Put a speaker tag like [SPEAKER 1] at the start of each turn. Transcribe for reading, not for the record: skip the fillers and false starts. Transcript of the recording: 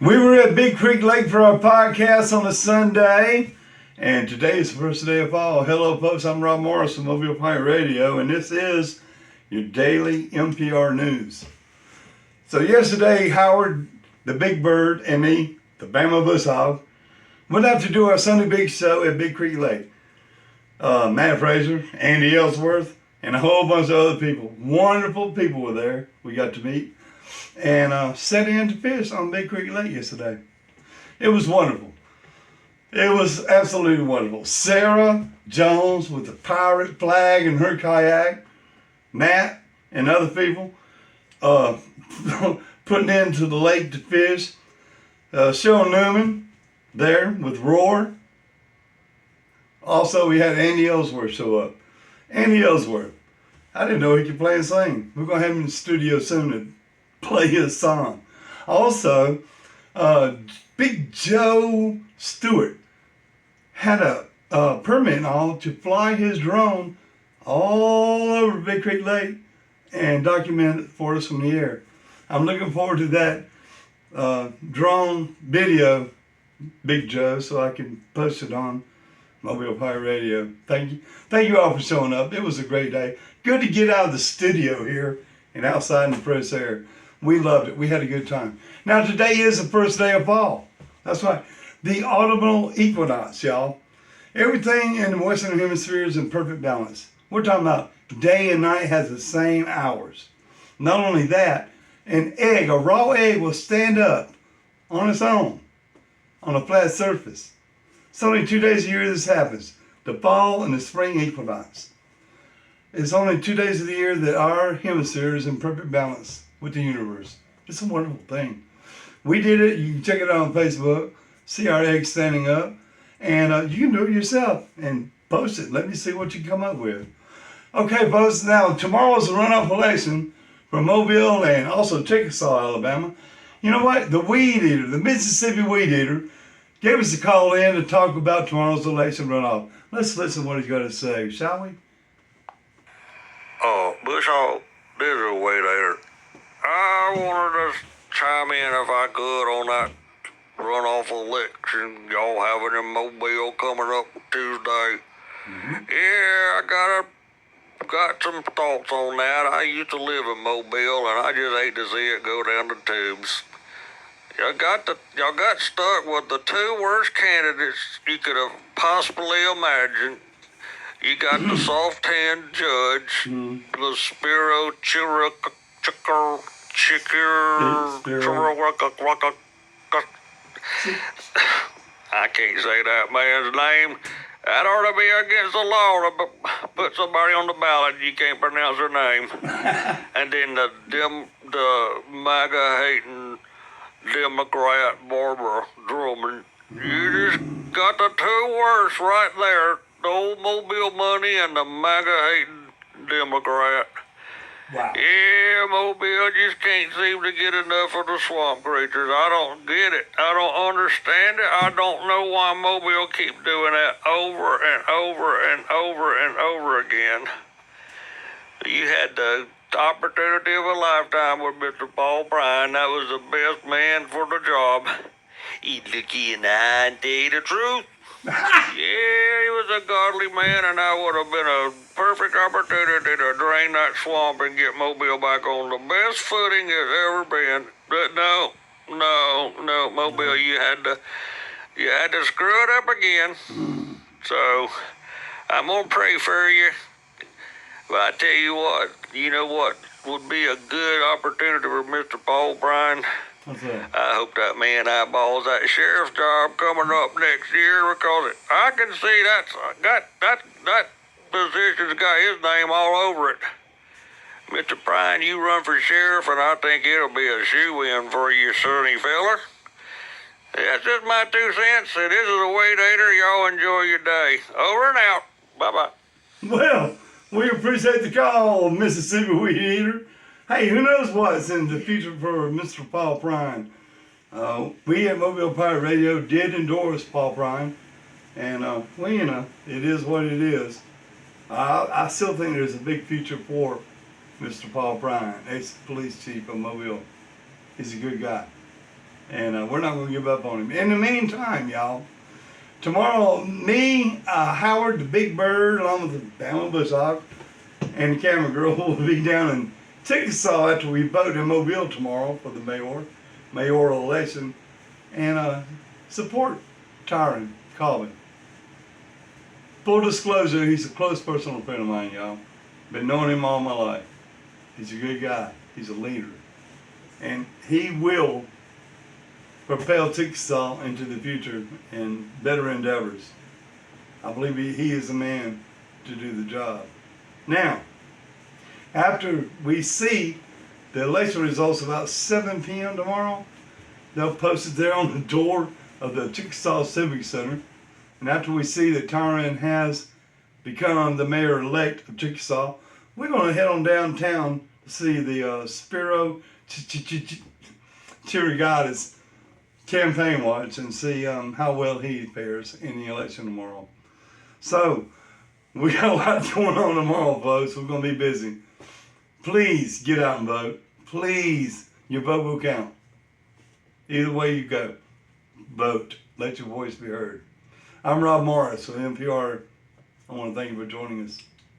[SPEAKER 1] We were at Big Creek Lake for our podcast on a Sunday, and today is the first day of fall. Hello, folks. I'm Rob Morris from Mobile Pirate Radio, and this is your daily MPR news. So yesterday, Howard, the Big Bird, and me, the Bama Bush Hog, went out to do our Sunday Big Show at Big Creek Lake. Matt Fraser, Andy Ellsworth, and a whole bunch of other people. Wonderful people were there we got to meet. And set in to fish on Big Creek Lake yesterday. It was wonderful. It was absolutely wonderful. Sarah Jones with the pirate flag in her kayak, Matt and other people putting into the lake to fish. Cheryl Newman there with Roar. Also, we had Andy Ellsworth show up. Andy Ellsworth. I didn't know he could play and sing. We're going to have him in the studio soon to play his song. Also, Big Joe Stewart had a permit and all to fly his drone all over Big Creek Lake and document it for us from the air. I'm looking forward to that drone video, Big Joe, so I can post it on Mobile Pirate Radio. Thank you all for showing up. It was a great day. Good to get out of the studio here and outside in the fresh air. We loved it. We had a good time. Now today is the first day of fall. That's right. The autumnal equinox, y'all. Everything in the Western Hemisphere is in perfect balance. We're talking about day and night has the same hours. Not only that, a raw egg will stand up on its own on a flat surface. It's only 2 days a year this happens. The fall and the spring equinox. It's only 2 days of the year that our hemisphere is in perfect balance with the universe. It's a wonderful thing. We did it. You can check it out on Facebook. See our egg standing up. And you can do it yourself and post it. Let me see what you come up with. Okay, folks. Now, tomorrow's the runoff election for Mobile and also Chickasaw, Alabama. You know what? The Weed Eater, the Mississippi Weed Eater, gave us a call in to talk about tomorrow's election runoff. Let's listen to what he's got to say, shall we?
[SPEAKER 2] Bush Hog, this is a Weed Eater. I wanted to chime in if I could on that runoff election y'all having in Mobile coming up Tuesday. Mm-hmm. Yeah, I got some thoughts on that. I used to live in Mobile and I just hate to see it go down the tubes. Y'all got stuck with the two worst candidates you could have possibly imagined. You got the soft-hand judge, the Spiro I can't say that man's name. That ought to be against the law to put somebody on the ballot you can't pronounce their name. And then the MAGA-hating Democrat Barbara Drummond. You just got the two worst right there. The old Mobile money and the MAGA-hating Democrat.
[SPEAKER 1] Wow.
[SPEAKER 2] Yeah, Mobile just can't seem to get enough of the swamp creatures. I don't get it. I don't understand it. I don't know why Mobile keep doing that over and over and over and over again. You had the opportunity of a lifetime with Mr. Paul Bryan. That was the best man for the job. He'd look you in the eye and tell you the truth. Yeah, he was a godly man, and that would have been a perfect opportunity to drain that swamp and get Mobile back on the best footing it's ever been. But no, Mobile, you had to screw it up again. So I'm gonna pray for you. But I tell you what would be a good opportunity for Mr. Paul Bryan?
[SPEAKER 1] What's that?
[SPEAKER 2] I hope that man eyeballs that sheriff's job coming up next year because I can see that position's got his name all over it. Mr. Bryan, you run for sheriff, and I think it'll be a shoe-in for you, sonny feller. That's just my 2 cents, and this is a Weed Eater. Y'all enjoy your day. Over and out. Bye-bye.
[SPEAKER 1] Well, we appreciate the call, Mississippi Weed Eater. Hey, who knows what's in the future for Mr. Paul Bryan. We at Mobile Pirate Radio did endorse Paul Bryan, and it is what it is. I still think there's a big future for Mr. Paul Bryan, ex-police chief of Mobile. He's a good guy. And we're not going to give up on him. In the meantime, y'all, tomorrow, me, Howard, the Big Bird, along with the Bama Bushhawk, and the camera girl will be down in Chickasaw after we vote in Mobile tomorrow for the mayoral election, and support Tyron Colvin. Full disclosure, he's a close personal friend of mine, y'all. Been knowing him all my life. He's a good guy. He's a leader. And he will propel Chickasaw into the future and better endeavors. I believe he is the man to do the job. Now, after we see the election results about 7 p.m. tomorrow, they'll post it there on the door of the Chickasaw Civic Center. And after we see that Tyron has become the mayor-elect of Chickasaw, we're going to head on downtown to see the Spiro Chirigatis campaign watch and see how well he fares in the election tomorrow. So, we got a lot going on tomorrow, folks. We're going to be busy. Please get out and vote. Please, your vote will count. Either way you go, vote. Let your voice be heard. I'm Rob Morris with NPR. I want to thank you for joining us.